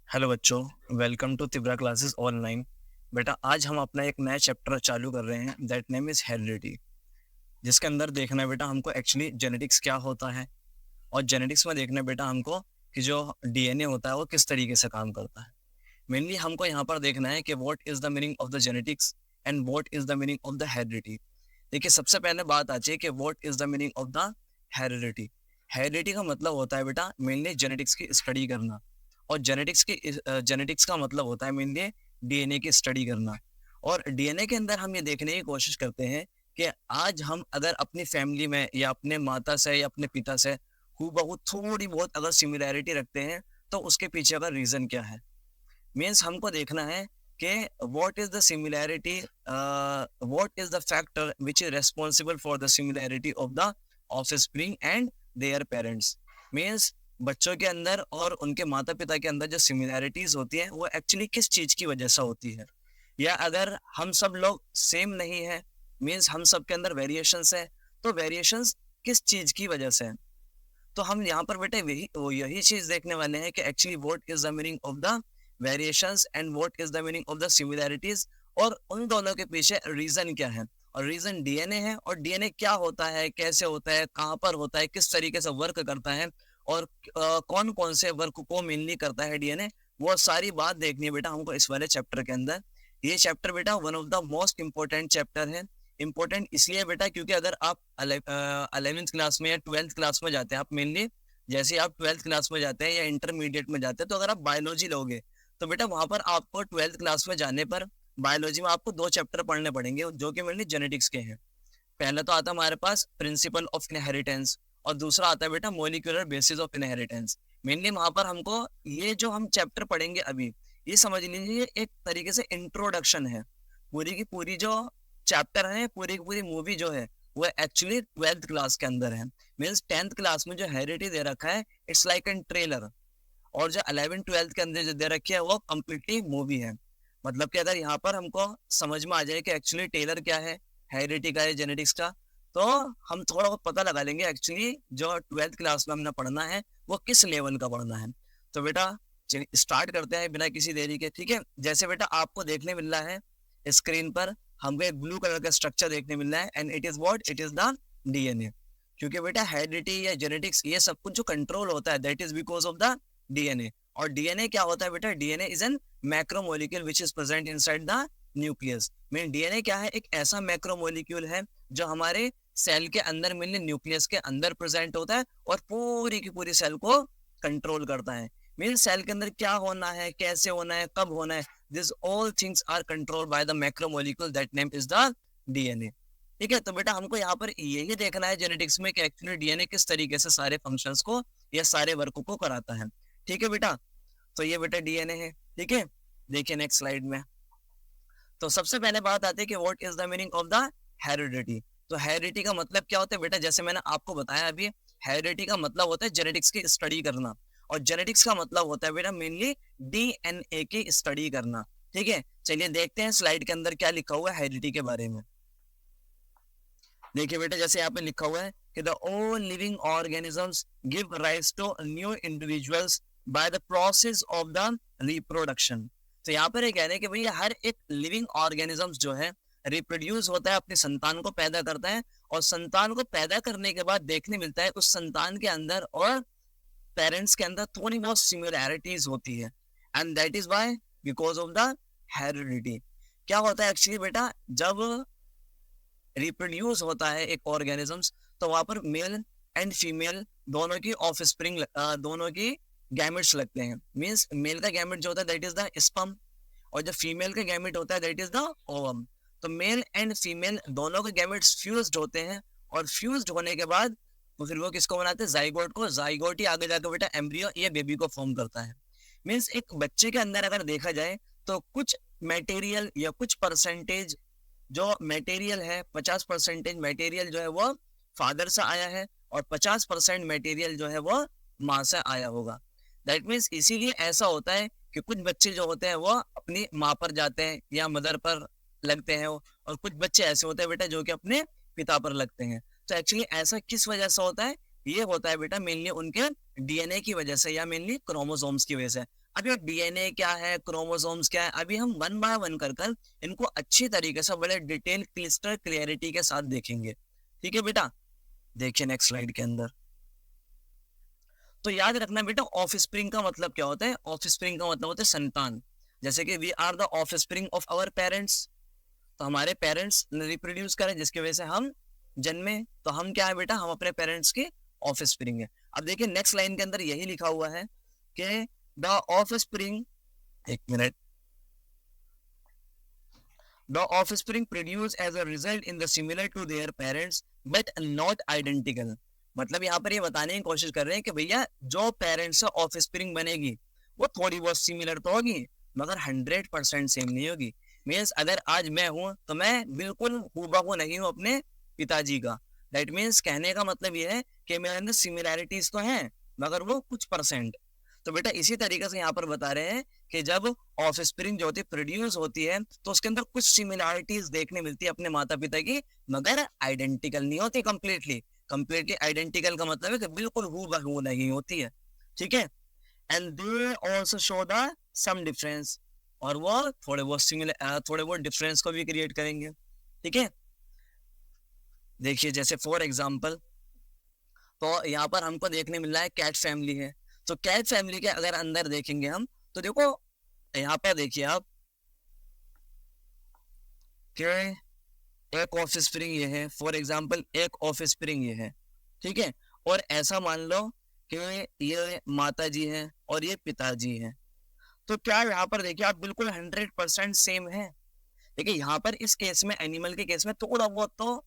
Hello बच्चों, welcome to तिब्रा classes online. बेटा आज हम अपना एक नया चैप्टर चालू कर रहे हैं, दैट नेम इज़ हेरिडिटी। जिसके अंदर देखना है बेटा हमको एक्चुअली जेनेटिक्स क्या होता है, और जेनेटिक्स में देखना है बेटा हमको कि जो डीएनए होता है वो किस तरीके से काम करता है। मेनली हमको यहाँ पर देखना है कि what is the meaning of the genetics and what is the meaning of the heredity. देखिए सबसे पहले बात आती है कि what is the meaning of the heredity. Heredity का मतलब होता है बेटा मेनली जेनेटिक्स की स्टडी करना, और जेनेटिक्स का मतलब होता है मेनली डीएनए की स्टडी करना। और डीएनए के अंदर हम ये देखने की कोशिश करते हैं कि आज हम अगर अपनी फैमिली में या अपने माता से या अपने पिता से हूबहू थोड़ी बहुत अगर सिमिलैरिटी रखते हैं तो उसके पीछे का रीज़न क्या है। मीन्स हमको देखना है कि what is the similarity, what is the factor which is responsible for the similarity of the offspring and their parents. Means बच्चों के अंदर और उनके माता पिता के अंदर जो सिमिलैरिटीज होती है वो एक्चुअली किस चीज की वजह से होती है, या अगर हम सब लोग सेम नहीं है, मीन्स हम सब के अंदर वेरिएशंस है, तो वेरिएशंस किस चीज की वजह से है। तो हम यहाँ पर बेटे यही चीज देखने वाले हैं कि actually what is the meaning of the variations and what is the meaning of the similarities, और उन दोनों के पीछे रीजन क्या है। और रीजन डीएनए है, और डीएनए क्या होता है, कैसे होता है, कहाँ पर होता है, किस तरीके से वर्क करता है, और कौन कौन से वर्क को मेनली करता है डीएनए। वो सारी बात देखनी है बेटा हमको इस वाले चैप्टर के अंदर। ये चैप्टर बेटा one of the most important chapter है। इम्पोर्टेंट इसलिए बेटा क्योंकि अगर आप 11th क्लास में या 12th क्लास में जाते हैं, आप मेनली जैसे आप 12th क्लास में जाते हैं या इंटरमीडिएट में जाते हैं, तो अगर आप बायोलॉजी लोगे तो बेटा वहां पर आपको 12th क्लास में जाने पर बायोलॉजी में आपको 2 चैप्टर पढ़ने पड़ेंगे जो कि मेनली जेनेटिक्स के हैं। पहला तो आता है हमारे पास प्रिंसिपल ऑफ इनहेरिटेंस, और दूसरा आता है बेटा molecular basis of inheritance. Mainly वहां पर हमको ये जो हम चैप्टर पढ़ेंगे अभी, ये समझ लीजिए एक तरीके से इंट्रोडक्शन है। पूरी की पूरी जो चैप्टर है, पूरी की पूरी मूवी जो है वो एक्चुअली 12th क्लास के अंदर है। मीन्स 10th क्लास में जो हेरिडिटी दे रखा है इट्स लाइक एन ट्रेलर, और जो 11 12th के अंदर जो दे रखी है वो कम्प्लीटली मूवी है। मतलब कि अगर यहाँ पर हमको समझ में आ जाए कि एक्चुअली टेलर क्या है, हेरिडिटी का है, जेनेटिक्स का, तो हम थोड़ा बहुत पता लगा लेंगे एक्चुअली जो 12th क्लास में हमने पढ़ना है वो किस लेवल का पढ़ना है। तो बेटा स्टार्ट करते हैं बिना किसी देरी के, ठीक है। जैसे बेटा आपको देखने मिल रहा है स्क्रीन पर, हमको एक ब्लू कलर का स्ट्रक्चर देखने मिल रहा है, and it is what, it is the DNA. क्योंकि बेटा हेरिडिटी या जेनेटिक्स ये सब कुछ जो कंट्रोल होता है that is because of the DNA. और डीएनए क्या होता है बेटा, DNA is an macromolecule which is present inside the nucleus. Mean DNA क्या है, एक ऐसा मैक्रोमोलिक्यूल है जो हमारे सेल के अंदर मिलने न्यूक्लियस के अंदर प्रेजेंट होता है और पूरी की पूरी सेल को कंट्रोल करता है। मीन सेल के अंदर क्या होना है, कैसे होना है, कब होना है, this all things are controlled by the macromolecule that name is the DNA. ठीक है, तो बेटा हमको यहाँ पर यही देखना है जेनेटिक्स में कि एक्चुअली डीएनए किस तरीके से सारे फंक्शंस को या सारे वर्क को कराता है। ठीक है बेटा, तो ये बेटा डीएनए है। ठीक है, देखिए नेक्स्ट स्लाइड में। तो सबसे पहले बात आती है कि what is the meaning of the heredity. तो हेरिडिटी का मतलब क्या होता है बेटा, जैसे मैंने आपको बताया अभी, हेरिडिटी का मतलब होता है जेनेटिक्स की स्टडी करना, और जेनेटिक्स का मतलब होता है बेटा मेनली डीएनए की स्टडी करना। ठीक है, चलिए देखते हैं स्लाइड के अंदर क्या लिखा हुआ है हेरिडिटी के बारे में। देखिए बेटा जैसे यहाँ पे लिखा हुआ है कि the all living organisms give rise to new individuals by the process of the reproduction. तो यहाँ पर ये कह रहे हैं कि भैया हर एक लिविंग ऑर्गेनिजम्स जो है रिप्रोड्यूस होता है, अपनी संतान को पैदा करता है, और संतान को पैदा करने के बाद देखने मिलता है उस संतान के अंदर और पेरेंट्स के अंदर थोड़ी बहुत सिमिलैरिटीज होती है, and that is why because of the heredity. क्या होता है एक्चुअली बेटा, जब रिप्रोड्यूस होता है एक ऑर्गेनिजम्स, तो वहां पर मेल एंड फीमेल दोनों की ऑफस्प्रिंग, दोनों की गैमेट्स लगते हैं। मींस मेल का गैमेट जो होता है दैट इज द स्पर्म, और जो फीमेल का गैमेट होता है दैट इज द ओवम। तो मेल एंड फीमेल दोनों के गैमेट्स फ्यूज्ड होते हैं, और फ्यूज्ड होने के बाद तो फिर वो किसको बनाते हैं, जाइगोट को। जाइगोट ही आगे जाकर बेटा एम्ब्रियो या बेबी को फॉर्म करता है। मींस एक बच्चे के अंदर अगर देखा जाए तो कुछ मटेरियल या कुछ परसेंटेज जो मटेरियल है, 50% मटेरियल जो है वो फादर से आया है, और 50% मटेरियल जो है वो माँ से आया होगा। दैट मीन्स इसीलिए ऐसा होता है कि कुछ बच्चे जो होते हैं वो अपनी माँ पर जाते हैं या मदर पर लगते हैं, और कुछ बच्चे ऐसे होते हैं बेटा जो कि अपने पिता पर लगते हैं। तो एक्चुअली ऐसा किस वजह से होता है, ये होता है बेटा मेनली उनके डीएनए की वजह से या मेनली क्रोमोसोम्स की वजह से। अभी डीएनए क्या है, क्रोमोसोम्स क्या है, अभी हम वन बाय वन कर कर इनको अच्छी तरीके से बड़े डिटेल क्लिस्टर क्लियरिटी के साथ देखेंगे। ठीक है बेटा, देखिए नेक्स्ट स्लाइड के अंदर। तो याद रखना बेटा, ऑफ स्प्रिंग का मतलब क्या होता है? ऑफ स्प्रिंग का मतलब होता है संतान। जैसे कि we are the offspring of our parents, तो हमारे पेरेंट्स रिप्रोड्यूस करें जिसकी वजह से हम जन्मे, तो हम क्या है बेटा, हम अपने पेरेंट्स के ऑफ स्प्रिंग है। अब देखिए नेक्स्ट लाइन के अंदर यही लिखा हुआ है कि द ऑफ स्प्रिंग, एक minute, the offspring produce as a result in the similar to their parents but not identical. मतलब यहाँ पर ये बताने की कोशिश कर रहे हैं कि भैया जो पेरेंट्स से ऑफ स्प्रिंग बनेगी वो थोड़ी बहुत सिमिलर तो होगी मगर 100% सेम नहीं होगी। मीन्स अगर आज मैं हूं तो मैं बिल्कुल हूबहू नहीं हूं अपने पिताजी का। दैट मीन्स कहने का मतलब ये है कि मेरे अंदर सिमिलैरिटीज तो हैं मगर वो कुछ परसेंट। तो बेटा इसी तरीके से यहाँ पर बता रहे हैं कि जब ऑफ स्प्रिंग जो होती है प्रोड्यूस होती है तो उसके अंदर कुछ सिमिलैरिटीज देखने मिलती है अपने माता पिता की, मगर आइडेंटिकल नहीं होती कंप्लीटली आइडेंटिकल का मतलब है कि बिल्कुल हूबहू नहीं होती है। ठीक है, and they also show the some difference, और वो थोड़े बहुत डिफरेंस को भी क्रिएट करेंगे। ठीक है, देखिए जैसे फॉर एग्जांपल, तो यहाँ पर हमको देखने मिल रहा है कैट फैमिली है, तो कैट फैमिली के अगर अंदर देखेंगे हम तो देखो यहाँ पर देखिए आप कि एक ऑफ स्प्रिंग ये है, फॉर एग्जांपल एक ऑफ स्प्रिंग ये है। ठीक है, और ऐसा मान लो कि ये माता जी है और ये पिताजी है, तो क्या यहाँ पर देखिए आप बिल्कुल 100% सेम है। देखिए यहाँ पर इस केस में, एनिमल के केस में थोड़ा बहुत तो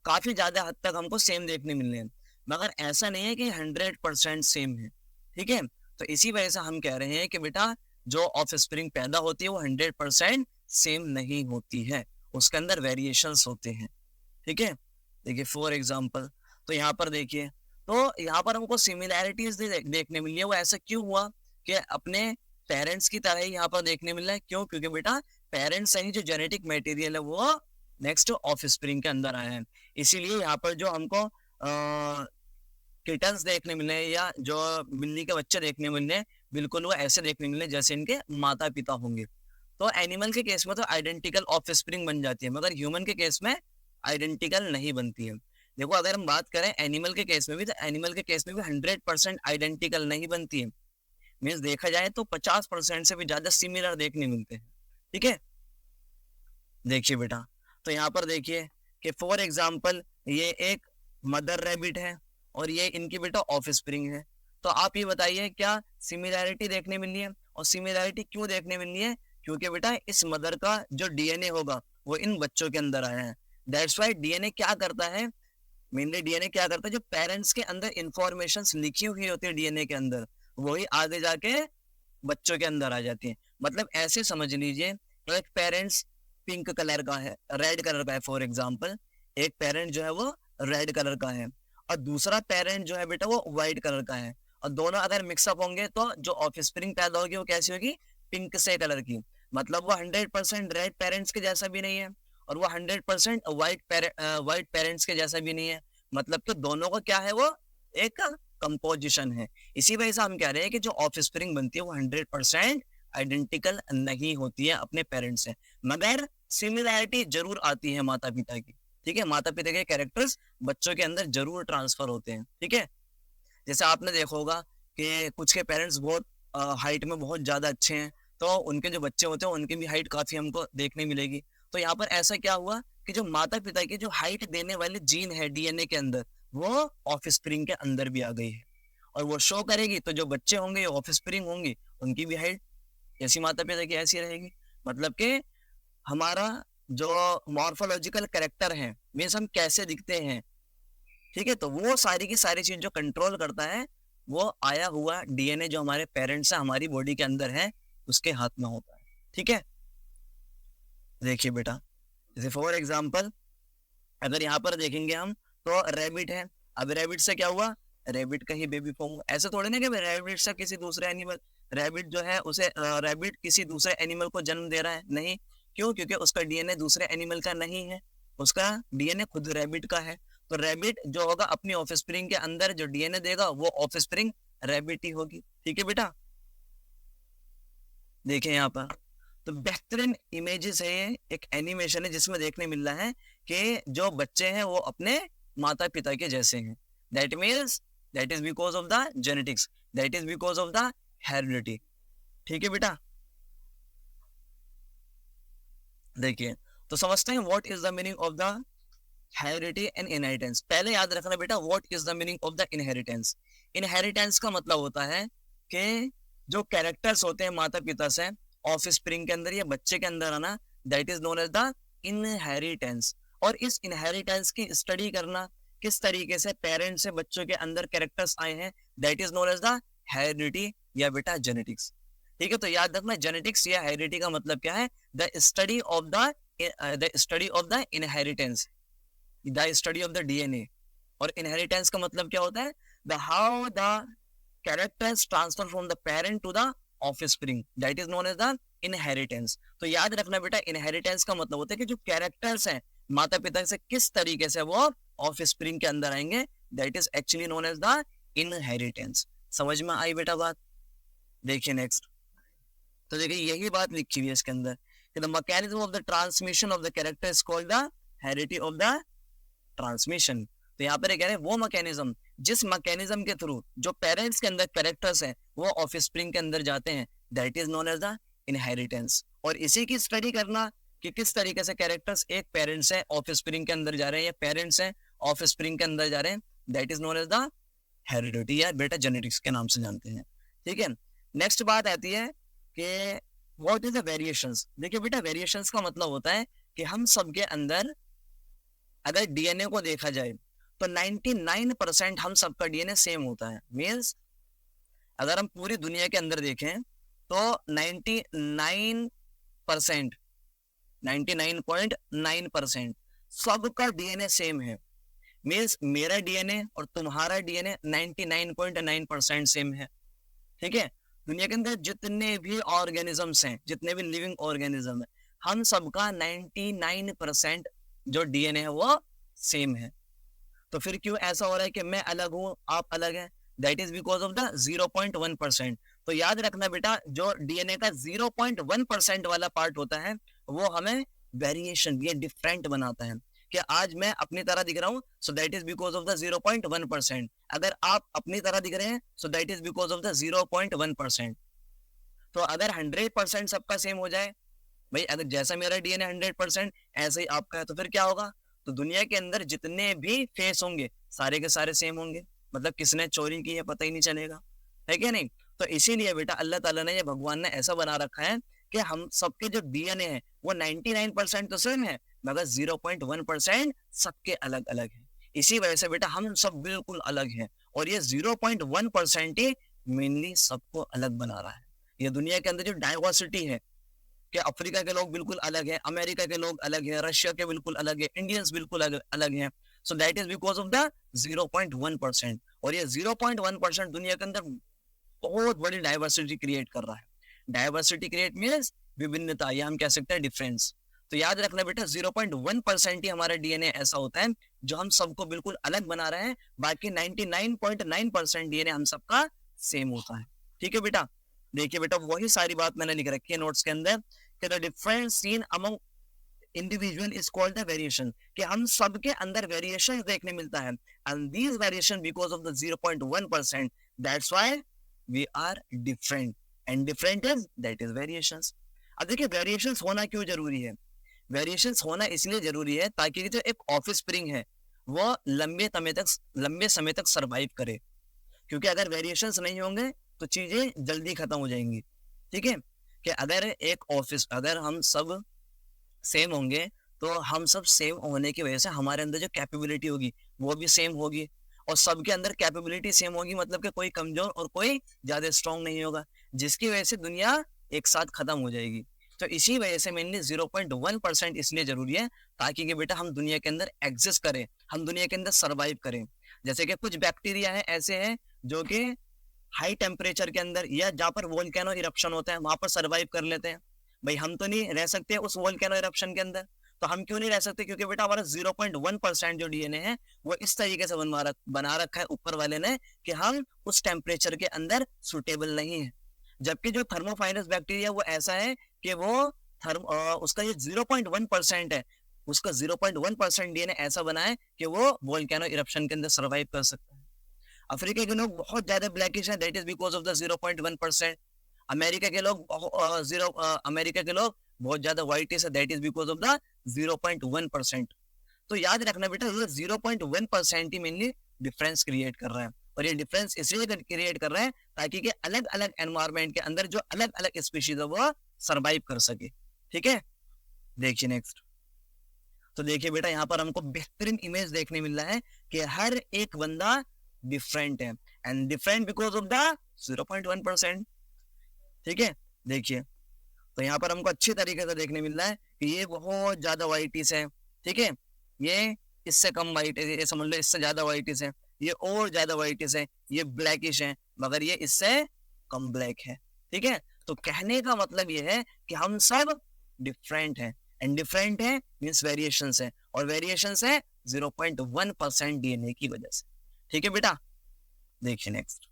काफी ज्यादा हद तक हमको सेम देखने मिल रहे हैं, मगर ऐसा नहीं है कि 100% सेम है। ठीक है, तो इसी वजह से हम कह रहे हैं कि बेटा जो ऑफ स्प्रिंग पैदा होती है वो 100% सेम नहीं होती है, उसके अंदर वेरिएशंस होते हैं। ठीक है, देखिए फॉर एग्जांपल, तो यहाँ पर देखिए, तो यहाँ पर हमको सिमिलैरिटीज देखने मिली है। वो ऐसा क्यों हुआ कि अपने पेरेंट्स की तरह ही यहाँ पर देखने मिल रहा है? क्यों? क्योंकि बेटा पेरेंट्स से ही जो जेनेटिक मटेरियल है वो नेक्स्ट ऑफ स्प्रिंग के अंदर आया है। इसीलिए यहाँ पर जो हमको किटन्स देखने मिले या जो बिल्ली के बच्चे देखने मिले, बिल्कुल वो ऐसे देखने मिले जैसे इनके माता पिता होंगे। तो एनिमल के केस में तो आइडेंटिकल ऑफ स्प्रिंग बन जाती है, मगर ह्यूमन के केस में आइडेंटिकल नहीं बनती है। देखो अगर हम बात करें एनिमल के केस में भी, तो एनिमल के केस में भी 100% आइडेंटिकल नहीं बनती है। मीन्स देखा जाए तो 50% से भी ज्यादा सिमिलर देखने मिलते हैं। ठीक है, देखिए बेटा, तो यहाँ पर देखिए कि फॉर एग्जाम्पल ये एक मदर रैबिट है और ये इनकी बेटा ऑफ स्प्रिंग है। तो आप ये बताइए क्या सिमिलैरिटी देखने मिली है? और सिमिलैरिटी क्यों देखने मिली है? क्योंकि बेटा इस मदर का जो डीएनए होगा वो इन बच्चों के अंदर आया है। दैट्स वाई डीएनए क्या करता है, मेनली डीएनए क्या करता है, जो पेरेंट्स के अंदर इंफॉर्मेशन लिखी हुई होती है डीएनए के अंदर, वही आगे जाके बच्चों के अंदर आ जाती है। मतलब ऐसे समझ लीजिए, एक पेरेंट्स पिंक कलर का है, रेड कलर का है फॉर एग्जाम्पल, एक पेरेंट जो है वो रेड कलर का है और दूसरा पेरेंट जो है बेटा वो व्हाइट कलर का है, और दोनों अगर मिक्सअप होंगे तो जो ऑफ स्प्रिंग पैदा होगी वो कैसी होगी? पिंक से कलर की। मतलब वो 100% रेड पेरेंट्स के जैसा भी नहीं है और वो 100% व्हाइट पेरेंट्स के जैसा भी नहीं है। मतलब तो दोनों का क्या है, वो एक कंपोजिशन है। इसी वजह से हम कह रहे हैं कि जो ऑफ स्प्रिंग बनती है वो 100% आइडेंटिकल नहीं होती है अपने पेरेंट्स से, मगर सिमिलैरिटी जरूर आती है माता पिता की। ठीक है, माता पिता के कैरेक्टर्स बच्चों के अंदर जरूर ट्रांसफर होते हैं। ठीक है, जैसे आपने देखा होगा कि कुछ के पेरेंट्स बहुत हाइट में बहुत ज्यादा अच्छे हैं, तो उनके जो बच्चे होते हैं उनकी भी हाइट काफी हमको देखने मिलेगी। तो यहाँ पर ऐसा क्या हुआ कि जो माता पिता की जो हाइट देने वाले जीन है डीएनए के अंदर, वो ऑफ स्प्रिंग के अंदर भी आ गई है और वो शो करेगी। तो जो बच्चे होंगे ऑफ स्प्रिंग होंगी, उनकी भी हाइट जैसी माता पिता की ऐसी रहेगी। मतलब कि हमारा जो मॉर्फोलॉजिकल कैरेक्टर है, मीन्स हम कैसे दिखते हैं, ठीक है, तो वो सारी की सारी चीज जो कंट्रोल करता है वो आया हुआ डीएनए जो हमारे पेरेंट्स से हमारी बॉडी के अंदर है उसके हाथ में होता है। ठीक है, देखिए बेटा, जैसे फॉर एग्जांपल अगर यहाँ पर देखेंगे हम तो रैबिट है। अब रैबिट से क्या हुआ? रैबिट का ही बेबी फॉर्म हुआ। ऐसे थोड़े ना कि रैबिट से किसी दूसरे एनिमल, रैबिट जो है उसे रैबिट किसी दूसरे एनिमल को जन्म दे रहा है? नहीं। क्यों? क्योंकि उसका डीएनए दूसरे एनिमल का नहीं है, उसका डीएनए खुद रैबिट का है। तो रैबिट जो होगा अपनी ऑफस्प्रिंग के अंदर जो डीएनए देगा वो ऑफस्प्रिंग रैबिट ही होगी। ठीक है बेटा, देखें यहाँ पर, तो बेहतरीन इमेजेस है, ये एक एनिमेशन है जिसमें देखने मिल रहा है कि जो बच्चे हैं वो अपने माता पिता के जैसे हैं. That means that is because of the genetics, that is because of the heredity. ठीक है बेटा, देखिए तो समझते हैं what is the meaning of the heredity and inheritance. पहले याद रखना बेटा what is the meaning of the inheritance. Inheritance का मतलब होता है कि जो कैरेक्टर्स होते हैं माता पिता से ऑफ स्प्रिंग के अंदर या बच्चे के अंदर आना, that is known as the inheritance. और इस इनहेरिटेंस की स्टडी करना, किस तरीके से पेरेंट्स से बच्चों के अंदर कैरेक्टर्स आए हैं, that is known as the heredity या बेटा जेनेटिक्स. ठीक है, तो याद रखना जेनेटिक्स या हेरिडिटी का मतलब क्या है, the study of the inheritance, the study of the DNA. और इनहेरिटेंस का मतलब क्या होता है, the how the characters transfer from the parent to the offspring, that is known as the inheritance. तो याद रखना बेटा इनहेरिटेंस का मतलब होता है कि जो कैरेक्टर्स हैं माता पिता से किस तरीके से वो ऑफस्प्रिंग के अंदर आएंगे, that is actually known as the inheritance. समझ में आई बेटा बात? देखिए नेक्स्ट, तो देखिए यही बात लिखी हुई है इसके अंदर कि the mechanism of the transmission of the character is called the heredity of the transmission. तो यहाँ पर कह रहे हैं वो मैकेनिज्म जिस मैकेनिज्म के थ्रू जो पेरेंट्स के अंदर कैरेक्टर्स हैं वो ऑफस्प्रिंग के अंदर जाते हैं, that is known as the inheritance. और इसी की स्टडी करना कि किस तरीके से कैरेक्टर्स एक पेरेंट्स हैं ऑफस्प्रिंग के अंदर जा रहे हैं या पेरेंट्स हैं ऑफस्प्रिंग के अंदर जा रहे हैं, that is known as the heredity या बेटा जेनेटिक्स के नाम से जानते हैं. ठीक है, नेक्स्ट बात आती है कि व्हाट इज द वेरिएशंस. देखिए बेटा वेरिएशंस का मतलब होता है कि हम सबके अंदर अगर डीएनए को देखा जाए तो 99% हम सबका डीएनए सेम होता है. मींस अगर हम पूरी दुनिया के अंदर देखें तो 99% 99.9% सबका डीएनए सेम है. मींस मेरा डीएनए और तुम्हारा डीएनए 99.9% सेम है. ठीक है, दुनिया के अंदर जितने भी ऑर्गेनिजम्स हैं, जितने भी लिविंग ऑर्गेनिज्म है, हम सबका 99% जो डीएनए है वो सेम है. तो फिर क्यों ऐसा हो रहा है कि मैं अलग हूं आप अलग हैं, that is because of the 0.1%. तो याद रखना बेटा जो डीएनए का 0.1% वाला पार्ट होता है वो हमें वेरिएशन ये डिफरेंट बनाता है. कि आज मैं अपनी तरह दिख रहा हूँ सो that is because of the 0.1%. अगर आप अपनी तरह दिख रहे हैं सो that is because of the 0.1%. तो अगर 100% सबका सेम हो जाए, भाई अगर जैसा मेरा डीएनए 100% ऐसे ही आपका है, तो फिर क्या होगा, तो दुनिया के अंदर जितने भी फेस होंगे सारे के सारे सेम होंगे. मतलब किसने चोरी की है पता ही नहीं चलेगा, है क्या नहीं. तो इसीलिए बेटा अल्लाह ताला ने या भगवान ने ऐसा बना रखा है कि हम सबके जो डीएनए है वो 99% तो सेम है मगर 0.1% सबके अलग अलग है. इसी वजह से बेटा हम सब बिल्कुल अलग हैं और ये 0.1% ही मेनली सबको अलग बना रहा है. ये दुनिया के अंदर जो डाइवर्सिटी है कि अफ्रीका के लोग बिल्कुल अलग हैं, अमेरिका के लोग अलग हैं, रशिया के बिल्कुल अलग है, इंडियंस बिल्कुल अलग हैं. सो that is because of the 0.1%. और ये 0.1% दुनिया के अंदर बहुत बड़ी डाइवर्सिटी क्रिएट कर रहा है. डाइवर्सिटी क्रिएट मीन्स विभिन्नता, या हम कह सकते हैं डिफरेंस. तो याद रखना बेटा 0.1% ही हमारा डीएनए ऐसा होता है जो हम सबको बिल्कुल अलग बना रहे हैं, बाकी 99.9% डीएनए हम सबका सेम होता है. ठीक है बेटा, देखिए बेटा वही सारी बात मैंने लिख रखी है नोट्स के अंदर कि the difference seen among individual is called the variation, कि हम सबके अंदर वेरिएशन देखने मिलता है. And these variation because of the 0.1%, that's why we are different and different is that is variations. अब देखिए वेरिएशंस होना क्यों जरूरी है. वेरिएशंस होना इसलिए जरूरी है ताकि जो एक ऑफस्प्रिंग है वो लंबे समय तक सरवाइव करे. क्योंकि अगर वेरिएशंस नहीं होंगे तो चीजें जल्दी खत्म हो जाएंगी. ठीक है, कि अगर हम सब सेम होंगे तो हम सब सेम होने की वजह से हमारे अंदर जो कैपेबिलिटी होगी वो भी सेम होगी. और सबके अंदर कैपेबिलिटी सेम होगी मतलब कि कोई कमजोर और कोई ज्यादा स्ट्रांग नहीं होगा, जिसकी वजह से दुनिया एक साथ खत्म हो जाएगी. तो इसी वजह से मेनली 0.1% इसलिए जरूरी है ताकि कि बेटा हम दुनिया के अंदर एग्जिस्ट करें, हम दुनिया के अंदर सर्वाइव करें. जैसे कि कुछ बैक्टीरिया है ऐसे हैं जो कि हाई टेम्परेचर के अंदर या जहाँ पर वोल्केनो इरप्शन होता है वहां पर सर्वाइव कर लेते हैं. भाई हम तो नहीं रह सकते उस वोल्केनो इरप्शन के अंदर. तो हम क्यों नहीं रह सकते, क्योंकि बेटा हमारा 0.1% जो डीएनए है वो इस तरीके से बना रखा है ऊपर वाले ने कि हम उस टेम्परेचर के अंदर सुटेबल नहीं है. जबकि जो थर्मोफाइलस बैक्टीरिया वो ऐसा है कि वो उसका ये 0.1% है, उसका 0.1% डीएनए ऐसा बना है कि वो वोल्केनो इरप्शन के अंदर सर्वाइव कर सकता है। अफ्रीका के लोग बहुत ज्यादा ब्लैकिश हैं, that is because of the 0.1%। America के लोग अमेरिका के लोग बहुत ज्यादा व्हाइटिश है, that is because of the 0.1%। तो याद रखना बेटा, ये 0.1% ही मेनली डिफरेंस क्रिएट कर रहा है, और ये डिफरेंस इसलिए क्रिएट कर रहा है ताकि कि अलग अलग एनवायरमेंट के अंदर जो अलग अलग स्पीशीज है वो सर्वाइव कर सके। ठीक है, देखिए नेक्स्ट। तो देखिए बेटा, यहाँ पर हमको बेहतरीन इमेज देखने मिल रहा है कि हर एक बंदा डिफरेंट है, and different because of the 0.1%। ठीक है, देखिए तो यहाँ पर हमको अच्छी तरीके से देखने मिल रहा है कि ये बहुत ज्यादा व्हाइटिश है। ठीक है, ये इससे कम व्हाइट है, ये समझ लो इससे ज्यादा व्हाइटिश है, ये और ज्यादा व्हाइटिश है, ये ब्लैकिश है, मगर ये इससे कम ब्लैक है। ठीक है, तो कहने का मतलब ये है कि हम सब डिफरेंट हैं, एंड डिफरेंट है मीन्स वेरिएशंस है, और वेरिएशंस है 0.1% डीएनए की वजह से। ठीक है बेटा, देखिए next.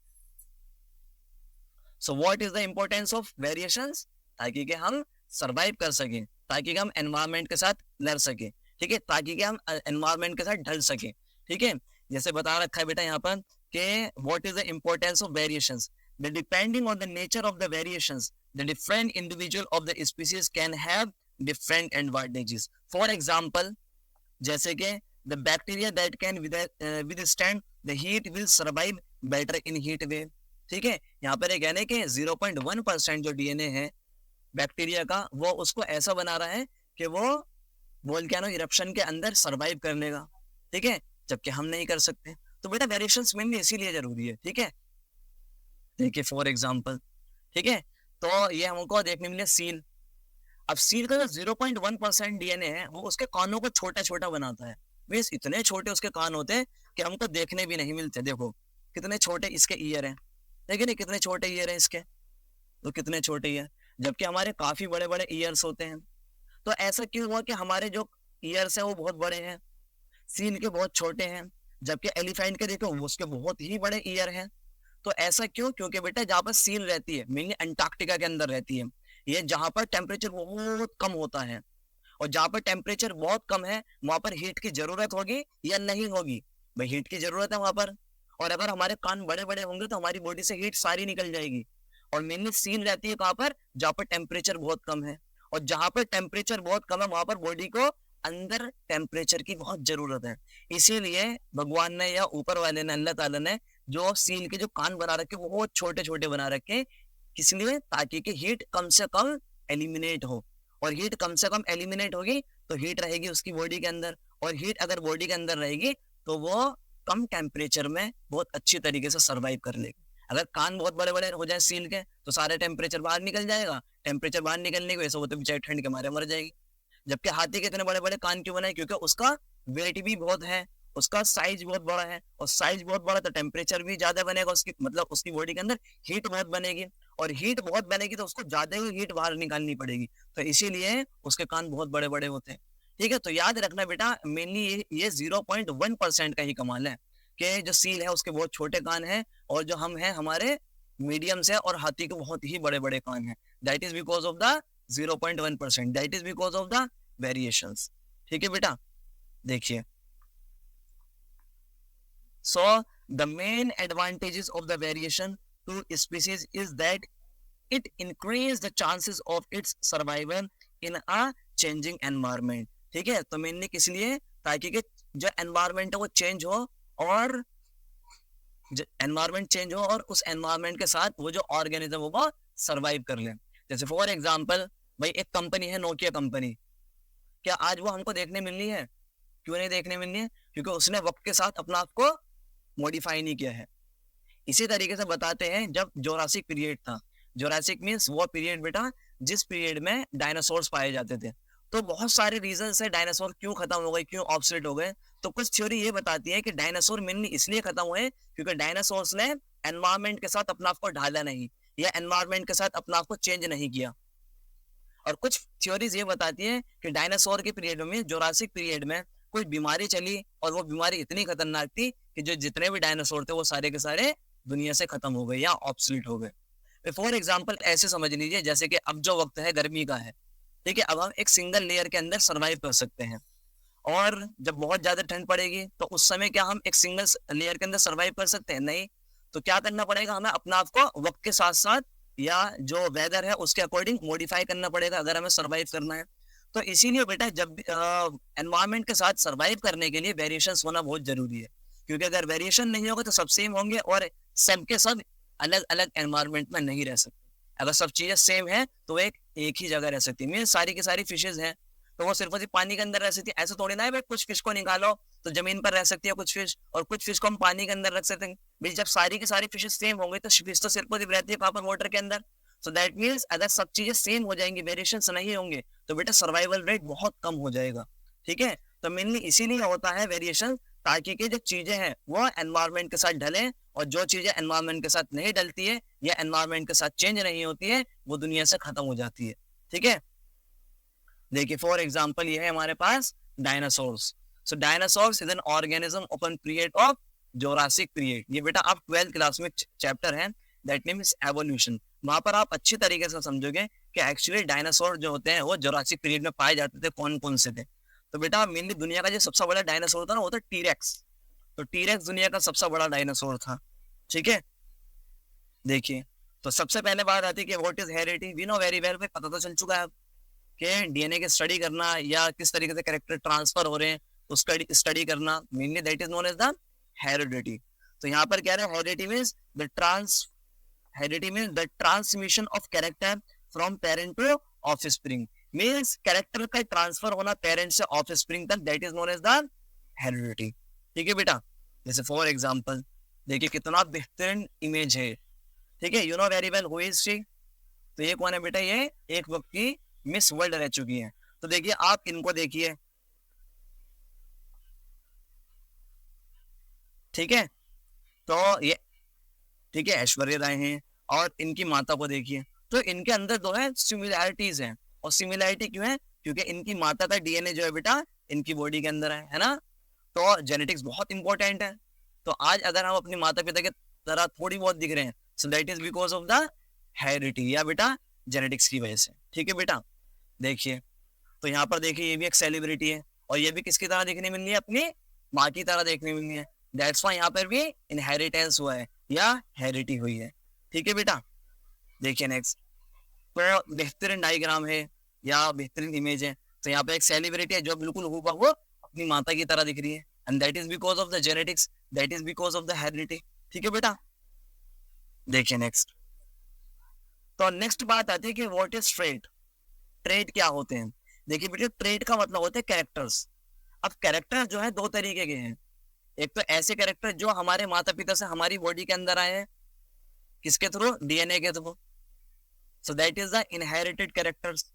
So what is the importance of variations? ताकि कि हम सरवाइव कर सके, ताकि कि हम एनवायरमेंट के साथ लड़ सके। ठीक है, ताकि कि हम एनवायरमेंट के साथ ढल सके। ठीक है, जैसे बता रखा है बेटा यहाँ पर कि what is the importance of variations, the depending on the nature of the variations the different individual of the species can have different advantages. For example, जैसे कि the bacteria that can withstand the heat will survive better in heat wave. ठीक है, यहाँ पर एक है कि 0.1% जो डीएनए है बैक्टीरिया का, वो उसको ऐसा बना रहा है कि वो वोल्केनो इरप्शन के अंदर सरवाइव कर लेगा। ठीक है, जबकि हम नहीं कर सकते। तो बेटा वेरिएशंस मेनली इसीलिए जरूरी है। ठीक है, देखिए फॉर एग्जांपल, ठीक है, तो ये हमको देखने मिले सील। अब सील का जो 0.1% डीएनए है वो उसके कानों को छोटा छोटा बनाता है। मीन्स इतने छोटे उसके कान होते हैं कि हमको देखने भी नहीं मिलते। देखो कितने छोटे इसके ईयर हैं, देखिए नहीं कितने छोटे ईयर हैं इसके, तो कितने छोटे ईयर, जबकि हमारे काफी बड़े बड़े ईयर्स होते हैं। तो ऐसा क्यों हुआ कि हमारे जो ईयर्स हैं वो बहुत बड़े हैं, सील के बहुत छोटे हैं, जबकि एलिफेंट के देखो उसके बहुत ही बड़े ईयर हैं। तो ऐसा क्यों? क्योंकि बेटा जहाँ पर सील रहती है मेनली अंटार्कटिका के अंदर रहती है, ये जहाँ पर टेम्परेचर बहुत कम होता है, और जहाँ पर टेम्परेचर बहुत कम है वहां पर हीट की जरूरत होगी या नहीं होगी? भाई हीट की जरूरत है वहां पर, और अगर हमारे कान बड़े बड़े होंगे तो हमारी बॉडी से हीट सारी निकल जाएगी। और मेनली सील रहती है कहाँ पर? जहाँ पर टेम्परेचर बहुत कम है, और जहाँ पर टेम्परेचर बहुत कम है वहां पर बॉडी को अंदर टेम्परेचर की बहुत जरूरत है। इसीलिए भगवान ने या ऊपर वाले ने, अल्लाह ताला ने जो सील के जो कान बना रखे वो बहुत छोटे छोटे बना रखे, किस लिए? ताकि कि हीट कम से कम एलिमिनेट हो, और हीट कम से कम एलिमिनेट होगी तो हीट रहेगी उसकी बॉडी के अंदर, और हीट अगर बॉडी के अंदर रहेगी तो वो कम टेम्परेचर में बहुत अच्छी तरीके से सर्वाइव कर लेगी। अगर कान बहुत बड़े बड़े हो जाए सील के तो सारे टेम्परेचर बाहर निकल जाएगा, टेम्परेचर बाहर निकलने की वजह से वो तो बेचारी ठंड के मारे मर जाएगी। जबकि हाथी के इतने बड़े बड़े कान क्यों बनाए? क्योंकि उसका वेट भी बहुत है, उसका साइज बहुत बड़ा है, और साइज बहुत बड़ा तो टेम्परेचर भी ज्यादा बनेगा उसकी, मतलब उसकी बॉडी के अंदर हीट बहुत बनेगी, और हीट बहुत बनेगी तो उसको ज्यादा ही हीट बाहर निकालनी पड़ेगी, तो इसीलिए उसके कान बहुत बड़े बड़े होते हैं। ठीक है, तो याद रखना बेटा मेनली ये 0.1% का ही कमाल है कि जो सील है उसके बहुत छोटे कान हैं, और जो हम हैं हमारे मीडियम से, और हाथी के बहुत ही बड़े बड़े कान हैं। That is because of the 0.1%, that is because of the variations. ठीक है बेटा, देखिए so the main advantages of the variation to species is that it increase the chances of its survival in a changing environment। ठीक है, तो mainly किस लिए? ताकि कि जो एनवायरमेंट है वो चेंज हो, और एनवायरमेंट चेंज हो और उस एनवायरमेंट के साथ वो जो ऑर्गेनिज्म हो वो सर्वाइव कर ले। जैसे फॉर एग्जांपल, भाई एक कंपनी है नोकिया कंपनी, क्या आज वो हमको देखने मिलनी है? क्यों नहीं देखने मिलनी है? क्योंकि उसने वक्त के साथ अपना आप को मॉडिफाई नहीं किया है। इसी तरीके से बताते हैं जब जोरासिक पीरियड था, जोरासिक मीन्स वो पीरियड बेटा जिस पीरियड में डायनासोर्स पाए जाते थे, तो बहुत सारे रीजन है डायनासोर क्यों खत्म हो गए, क्यों ऑब्सोलीट हो गए। तो कुछ थ्योरी ये बताती है कि डायनासोर मेनली इसलिए खत्म हुए क्योंकि डायनासोर्स ने एनवायरमेंट के साथ अपना आप को ढाला नहीं, या एनवायरमेंट के साथ अपना आप को चेंज नहीं किया। और कुछ थ्योरीज ये बताती है कि डायनासोर के पीरियड में, जोरासिक पीरियड में कोई बीमारी चली, और वो बीमारी इतनी खतरनाक थी कि जो जितने भी डायनासोर थे वो सारे के सारे दुनिया से खत्म हो गए या ऑब्सोलीट हो गए। फॉर एग्जाम्पल ऐसे समझ लीजिए जैसे कि अब जो वक्त है गर्मी का है, ठीक है, अब हम एक सिंगल लेयर के अंदर सर्वाइव कर सकते हैं। और जब बहुत ज्यादा ठंड पड़ेगी तो उस समय क्या हम एक सिंगल लेयर के अंदर सर्वाइव कर सकते हैं? नहीं। तो क्या करना पड़ेगा, हमें अपना आप को वक्त के साथ साथ या जो वेदर है उसके अकॉर्डिंग मॉडिफाई करना पड़ेगा अगर हमें सर्वाइव करना है। तो इसीलिए बेटा जब एनवायरमेंट के साथ सर्वाइव करने के लिए वेरिएशन होना बहुत जरूरी है, क्योंकि अगर वेरिएशन नहीं होगा तो सब सेम होंगे और सबके सब अलग अलग एनवायरमेंट में नहीं रह सकते। अगर सब चीजें सेम है तो एक ही जगह रह सकती है। मीन सारी की सारी फिशेज हैं तो वो सिर्फ पानी के अंदर रह सकती है, ऐसा थोड़ी ना है भाई कुछ फिश को निकालो तो जमीन पर रह सकती है कुछ फिश, और कुछ फिश को हम पानी के अंदर रख सकते हैं। भाई जब सारी की सारी फिशेज सेम होंगे तो फिश तो सिर्फ रहती है कहाँ पर? वाटर के अंदर। सो दैट मीन्स अगर सब चीजें सेम हो जाएंगी, वेरिएशन नहीं होंगे, तो बेटा सर्वाइवल रेट बहुत कम हो जाएगा। ठीक है, तो मेनली इसीलिए होता है वेरिएशन, ताकि कि जो चीजें हैं वो एनवायरमेंट के साथ ढले, और जो चीजें एनवायरमेंट के साथ नहीं डलती है या एनवायरमेंट के साथ चेंज नहीं होती है वो दुनिया से खत्म हो जाती है। ठीक है, देखिए फॉर एग्जाम्पल ये है हमारे पास dinosaurs. So dinosaurs is an organism open period of Jurassic period. ये बेटा आप 12th क्लास में चैप्टर है दैट नेम इज एवोल्यूशन, वहां पर आप अच्छी तरीके से समझोगे कि एक्चुअली डायनासोर जो होते हैं वो जोरासिक पीरियड में पाए जाते थे, कौन कौन से थे। तो बेटा मेनली दुनिया का जो सबसे बड़ा डायनासोर था ना वो था टीरेक्स। तो टीरेक्स दुनिया का सबसे बड़ा डायनासोर था। ठीक है, देखिए तो सबसे पहले बात आती है कि what is heredity. We know very well, पता तो चल चुका है कि डीएनए की स्टडी करना या किस तरीके से कैरेक्टर ट्रांसफर हो रहे हैं उसका स्टडी करना, mainly that is known as the heredity. तो यहाँ पर क्या है, heredity means the transmission of character from parent to offspring. Means character का ट्रांसफर होना पेरेंट से ऑफस्प्रिंग तक, that is known as the heredity. ठीक है बेटा, जैसे फॉर एग्जांपल देखिए कितना बेहतरीन इमेज है। ठीक है, you know very well who is she. तो ये कौन है बेटा? ये एक वक्त की मिस वर्ल्ड रह चुकी है। तो देखिए आप इनको देखिए, ठीक है, तो ये ठीक है ऐश्वर्या राय हैं, और इनकी माता को देखिए, तो इनके अंदर जो है सिमिलैरिटीज हैं। और सिमिलैरिटी क्यों है? क्योंकि इनकी माता का डीएनए जो है बेटा इनकी बॉडी के अंदर है ना। तो जेनेटिक्स बहुत इंपॉर्टेंट है। तो आज अगर हम अपने माता पिता के तरह थोड़ी बहुत दिख रहे हैं, सो that is because of the heredity या बेटा जेनेटिक्स की वजह से। ठीक है बेटा, देखिए तो यहाँ पर देखिए ये भी एक सेलिब्रिटी है, और ये भी किसकी तरह देखने मिल रही है? अपनी माँ की तरह देखने मिल रही है। दैट्स व्हाई यहाँ पर भी इनहेरिटेंस हुआ है या हेरिडिटी हुई है। ठीक है बेटा, देखिए नेक्स्ट बेहतरीन डायग्राम है या बेहतरीन इमेज है। तो यहाँ पे एक सेलिब्रिटी है जो बिल्कुल हूबहू अपनी माता की तरह दिख रही है, and that is because of the genetics, that is because of the heredity. ठीक है बेटा, देखिए नेक्स्ट। तो नेक्स्ट बात आती है कि व्हाट इज ट्रेट। ट्रेट क्या होते हैं? देखिए बेटे ट्रेट का मतलब होता है कैरेक्टर्स। अब कैरेक्टर जो है दो तरीके के हैं। एक तो ऐसे कैरेक्टर जो हमारे माता पिता से हमारी बॉडी के अंदर आए हैं, किसके थ्रू? डीएनए के through. So that is the inherited characters,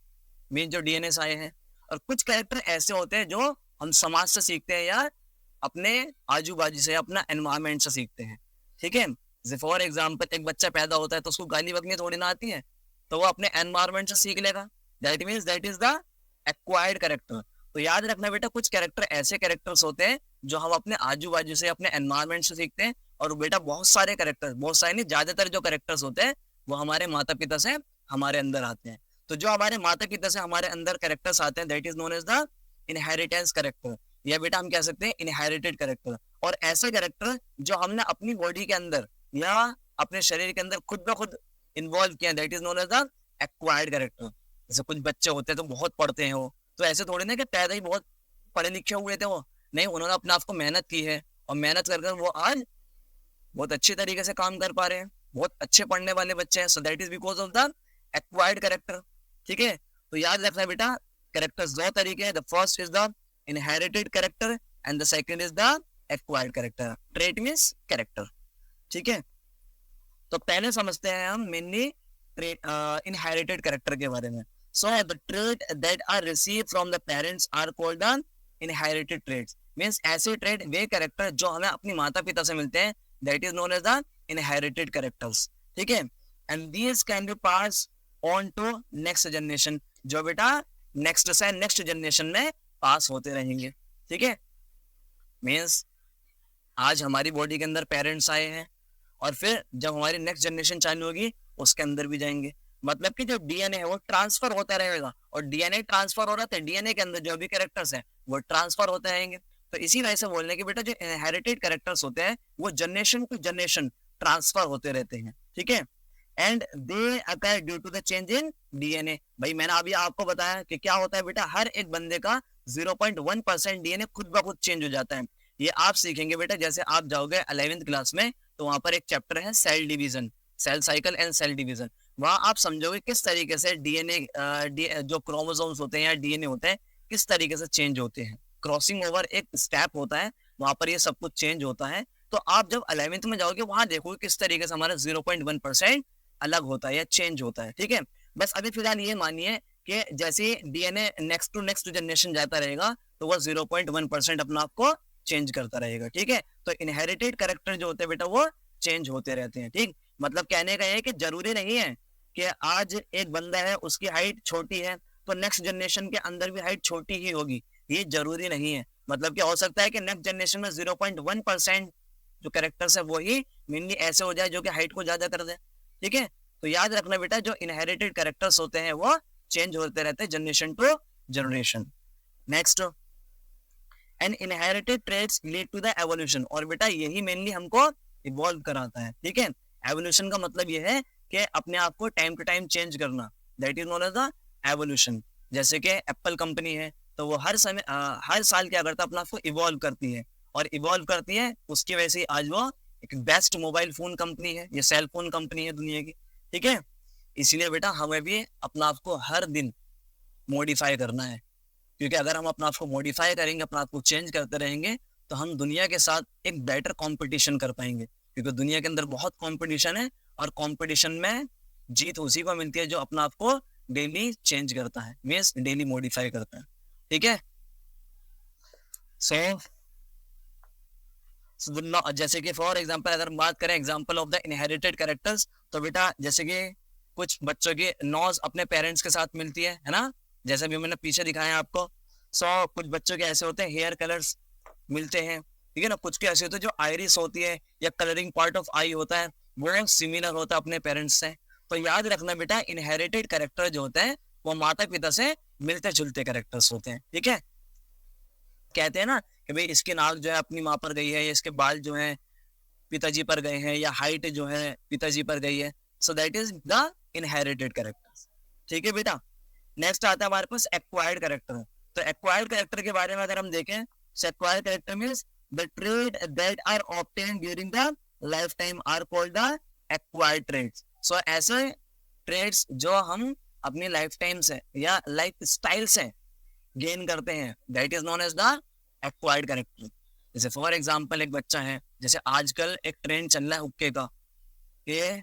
mean जो डीएनए से आए हैं। और कुछ कैरेक्टर ऐसे होते हैं जो हम समाज से सीखते हैं या अपने आजू बाजू से, अपना एनवायरमेंट से सीखते हैं। ठीक है, जैसे फॉर एग्जाम्पल एक बच्चा पैदा होता है तो उसको गाली बकनी थोड़ी ना आती है, तो वो अपने एनवायरमेंट से सीख लेगा। That means that is the acquired character. तो याद रखना बेटा कुछ कैरेक्टर ऐसे कैरेक्टर्स होते हैं जो हम अपने आजू बाजू से, अपने एनवायरमेंट से सीखते हैं। और बेटा बहुत सारे कैरेक्टर, बहुत सारे नहीं ज्यादातर जो कैरेक्टर्स होते हैं वो हमारे माता पिता से हमारे अंदर आते हैं। तो जो हमारे माता पिता से हमारे अंदर कैरेक्टर्स आते हैं that is known as the inheritance character, या बेटा हम कह सकते हैं इनहेरिटेड कैरेक्टर। और ऐसा कैरेक्टर जो हमने अपनी बॉडी के अंदर या अपने शरीर के अंदर खुद ब खुद इन्वॉल्व किया, that is known as the acquired character. जैसे कुछ बच्चे होते हैं तो बहुत पढ़ते हैं वो, तो ऐसे थोड़े ना कि पैदा ही बहुत पढ़े लिखे हुए थे वो, नहीं, उन्होंने अपने आप को मेहनत की है और मेहनत कर वो आज बहुत अच्छे तरीके से काम कर पा रहे हैं, बहुत अच्छे पढ़ने वाले बच्चे हैं। सो that is because of the acquired character. ठीक है, तो याद रखना बेटा कैरेक्टर्स दो तरीके हैं, the first is the inherited character and the second is the acquired character. Trait means character. ठीक है, तो पहले समझते हैं हम मेनली इनहेरिटेड कैरेक्टर के बारे में। So the trait that are received from the parents are called the inherited traits. Means ऐसे trait वे कैरेक्टर जो हमें अपनी माता पिता से मिलते हैं that is known as the inherited characters. ठीक है, and these can be passed on to next generation, जो बेटा next से next generation में पास होते रहेंगे। ठीक है, means आज हमारी बॉडी के अंदर पेरेंट्स आए हैं और फिर जब हमारी नेक्स्ट जनरेशन चालू होगी उसके अंदर भी जाएंगे। मतलब कि जो डीएनए है वो ट्रांसफर होता रहेगा, और डीएनए ट्रांसफर हो रहा था, डीएनए के अंदर जो भी कैरेक्टर्स है वो ट्रांसफर होते रहेंगे। तो इसी वजह से बोलने के बेटा जो इनहेरिटेड कैरेक्टर्स होते हैं वो जनरेशन टू जनरेशन ट्रांसफर होते रहते हैं, ठीक है। And they occur due to the change in DNA. भाई मैंने अभी आपको बताया कि क्या होता है बेटा, हर एक बंदे का 0.1% डीएनए खुद ब खुद चेंज हो जाता है। ये आप सीखेंगे बेटा, जैसे आप जाओगे 11th क्लास में तो वहां पर एक चैप्टर है cell division, cell cycle and cell division. वहां आप समझोगे किस तरीके से डीएनए जो क्रोमोसोम्स होते हैं या डीएनए होते हैं किस तरीके से चेंज होते हैं। क्रॉसिंग ओवर एक स्टेप होता है, वहां पर ये सब कुछ चेंज होता है। तो आप जब 11th में जाओगे वहां देखोगे किस तरीके से हमारा 0.1% अलग होता है या चेंज होता है, ठीक है। बस अभी फिलहाल ये मानिए कि जैसे डीएनए नेक्स्ट टू जनरेशन जाता रहेगा तो वह 0.1% अपना आपको चेंज करता रहेगा, ठीक है। तो इनहेरिटेड कैरेक्टर जो होते हैं बेटा वो चेंज होते रहते हैं, ठीक। मतलब कहने का है कि जरूरी नहीं है कि आज एक बंदा है उसकी हाइट छोटी है तो नेक्स्ट जनरेशन के अंदर भी हाइट छोटी ही होगी, ये जरूरी नहीं है। मतलब क्या हो सकता है कि नेक्स्ट जनरेशन में 0.1% जो कैरेक्टर्स है वो ही मेनली ऐसे हो जाए जो कि हाइट को ज्यादा कर दे, ठीक है। तो याद रखना बेटा जो इनहेरिटेड कैरेक्टर्स होते हैं वो चेंज होते रहते हैं generation to generation. Next, and inherited traits lead to the evolution. और बेटा यही मेनली हमको इवॉल्व कराता है, ठीक है। एवोल्यूशन का मतलब ये है कि अपने आप को टाइम टू टाइम चेंज करना, that is known as the evolution. जैसे कि एप्पल कंपनी है तो वो हर समय हर साल क्या करता है, अपना आपको इवॉल्व करती है, और इवॉल्व करती है उसकी वजह से आज वो एक बेस्ट मोबाइल फोन कंपनी है, ये सेल फोन कंपनी है दुनिया की, ठीक है। इसलिए बेटा हमें भी अपना आप को हर दिन मॉडिफाई करना है, क्योंकि अगर हम अपना आप को मॉडिफाई करेंगे, अपना आप को चेंज करते रहेंगे तो हम दुनिया के साथ एक बेटर कंपटीशन कर पाएंगे। क्योंकि दुनिया के अंदर बहुत कंपटीशन है, और कंपटीशन में जीत उसी को मिलती है जो अपना आप को डेली चेंज करता है, मींस डेली मॉडिफाई करता है, ठीक है। सो जैसे कि फॉर एग्जांपल अगर बात करें example of the inherited characters, तो बेटा जैसे कि कुछ बच्चों की नोज अपने पेरेंट्स के साथ मिलती है ना, जैसे भी मैंने पीछे दिखाया आपको। सो कुछ बच्चों के ऐसे होते हैं हेयर कलर्स मिलते हैं, ठीक है ना। कुछ के ऐसे होते हैं जो आइरिस होती है या कलरिंग पार्ट ऑफ आई होता है वो सिमिलर होता है अपने पेरेंट्स से। तो याद रखना बेटा इनहेरिटेड कैरेक्टर जो होते हैं वो माता पिता से मिलते जुलते कैरेक्टर्स होते हैं, ठीक है। कहते हैं ना कि भाई इसकी नाक जो है अपनी माँ पर गई है, या इसके बाल जो है पिताजी पर गए हैं, या हाइट जो है पिताजी पर गई है। So that is the inherited characters, ठीक है बेटा। नेक्स्ट आता है हमारे पास एक्वायर्ड कैरेक्टर। तो एक्वायर्ड कैरेक्टर के बारे में अगर हम देखें, acquired character means the trait that are obtained during the life time are called the acquired traits. So ऐसे ट्रेट्स जो हम अपनी लाइफ टाइम से या लाइफ स्टाइल से गेन करते हैं, that is known as the acquired character. जैसे फॉर एग्जांपल एक बच्चा है, जैसे आजकल एक ट्रेंड चल रहा है हुक्के का, कि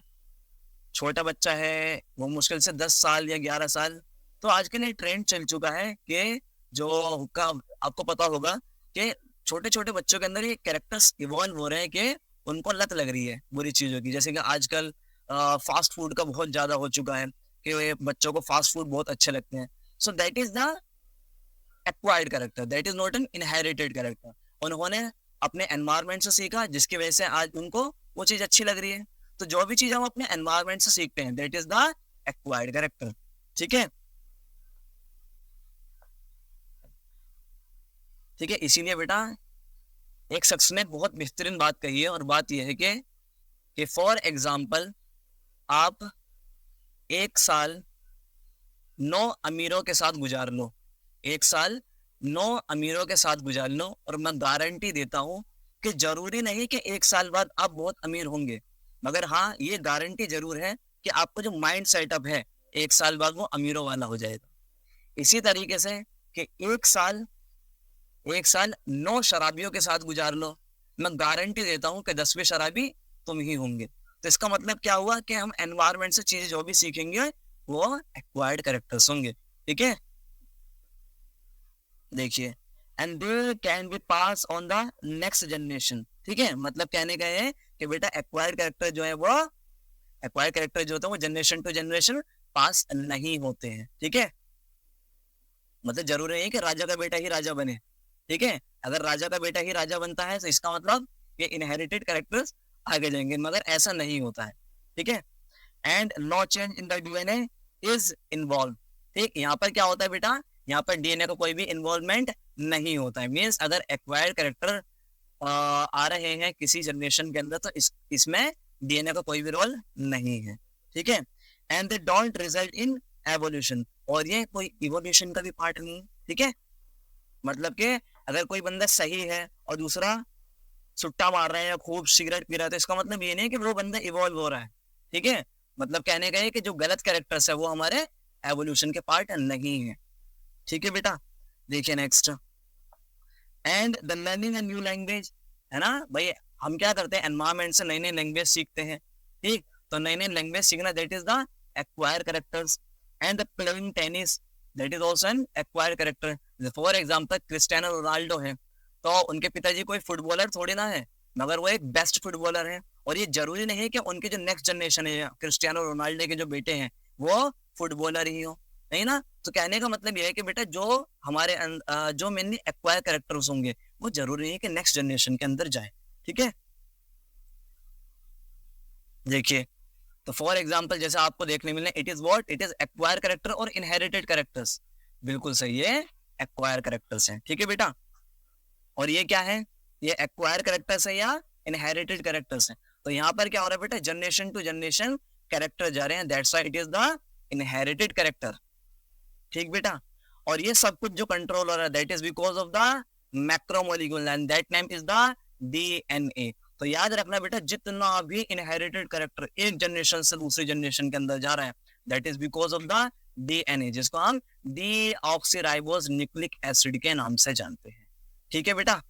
छोटा बच्चा है वो मुश्किल से 10 साल या 11 साल, तो आजकल ये ट्रेंड चल चुका है कि जो हुक्का, आपको पता होगा कि छोटे छोटे बच्चों के अंदर ये कैरेक्टर्स इवॉल्व हो रहे हैं कि उनको लत लग रही है बुरी चीजों की। जैसे कि आजकल फास्ट फूड का बहुत ज्यादा हो चुका है कि बच्चों को फास्ट फूड बहुत अच्छे लगते हैं। सो that is the acquired character, that is not an inherited character. उन्होंने अपने एनवायरनमेंट से सीखा जिसकी वजह से आज उनको वो चीज अच्छी लग रही है। तो जो भी चीज हम अपने एनवायरनमेंट से सीखते हैं that is the acquired character, ठीक है। ठीक है, इसीलिए बेटा एक शख्स ने बहुत बेहतरीन बात कही है, और बात यह है कि फॉर एग्जाम्पल आप एक साल 9 अमीरों के साथ गुजार लो, एक साल 9 अमीरों के साथ गुजार लो, और मैं गारंटी देता हूं कि जरूरी नहीं कि एक साल बाद आप बहुत अमीर होंगे, मगर हाँ ये गारंटी जरूर है कि आपका जो माइंड सेटअप है एक साल बाद वो अमीरों वाला हो जाएगा। इसी तरीके से कि एक साल 9 शराबियों के साथ गुजार लो, मैं गारंटी देता हूं कि 10वें शराबी तुम ही होंगे। तो इसका मतलब क्या हुआ कि हम एनवायरनमेंट से चीजें जो भी सीखेंगे वो एक्वायर्ड कैरेक्टर्स होंगे, ठीक है। देखिए, and they can be pass on the next generation, ठीक है। मतलब कहने का है कि बेटा एक्वायर्ड कैरेक्टर जो है वो वो जनरेशन टू जनरेशन पास नहीं होते हैं, ठीक है। मतलब जरूरी नहीं है कि राजा का बेटा ही राजा बने, ठीक है। अगर राजा का बेटा ही राजा बनता है तो इसका मतलब ये इनहेरिटेड कैरेक्टर्स आगे जाएंगे, मगर ऐसा नहीं होता है, ठीक है। And no change in the DNA is involve. ठीक, यहाँ पर क्या होता है बेटा, यहाँ पर डीएनए का कोई भी इन्वॉल्वमेंट नहीं होता है। मीन्स अगर एक्वायर्ड कैरेक्टर आ रहे हैं किसी जनरेशन के अंदर तो इसमें डीएनए का कोई भी रोल नहीं है। ठीक है, and they don't result in evolution, और ये कोई इवोल्यूशन का भी पार्ट नहीं। ठीक है, मतलब कि अगर कोई बंदा सही है और दूसरा सुट्टा मार रहे हैं या खूब सिगरेट पी रहा है तो इसका मतलब ये नहीं कि वो बंदा इवॉल्व हो रहा है। ठीक है, मतलब कहने का है कि जो गलत कैरेक्टर्स है वो हमारे एवोल्यूशन के पार्ट नहीं है। ठीक है बेटा, देखिए next, and the learning a new language, है ना भाई, हम क्या करते हैं एनवायरमेंट से नई नई लैंग्वेज सीखते हैं। ठीक, तो नई नई लैंग्वेज सीखना that is the acquire characters, and the playing tennis that is also an acquire character. For example Cristiano Ronaldo है, तो उनके पिताजी कोई फुटबॉलर थोड़ी ना है, मगर वो एक बेस्ट फुटबॉलर है, और ये जरूरी नहीं है कि उनके जो नेक्स्ट जनरेशन है क्रिस्टियानो रोनाल्डो के जो बेटे हैं वो फुटबॉलर ही हो, नहीं ना। तो कहने का मतलब ये है कि बेटा जो हमारे जो मेनली एक्वायर कैरेक्टर्स होंगे वो जरूरी नहीं है कि नेक्स्ट जनरेशन के अंदर जाए। ठीक है, देखिए, तो फॉर एग्जांपल जैसे आपको देखने मिलने, it is what, it is acquire character और इनहेरिटेड कैरेक्टर्स। बिल्कुल सही है, एक्वायर कैरेक्टर्स हैं। ठीक है बेटा, और ये क्या है, ये एक्वायर कैरेक्टर्स है या इनहेरिटेड कैरेक्टर्स है। तो यहाँ पर क्या हो रहा है बेटा, जनरेशन टू जनरेशन कैरेक्टर जा रहे हैं, that's why it is the inherited character. ठीक बेटा, और ये सब कुछ जो कंट्रोल हो रहा है that is because of the macromolecule and that name is the DNA. तो याद रखना बेटा, जितना भी इनहेरिटेड कैरेक्टर एक जनरेशन से दूसरी जनरेशन के अंदर जा रहा है that is because of the DNA, जिसको हम डीऑक्सीराइबोज न्यूक्लिक एसिड के नाम से जानते हैं। ठीक है बेटा।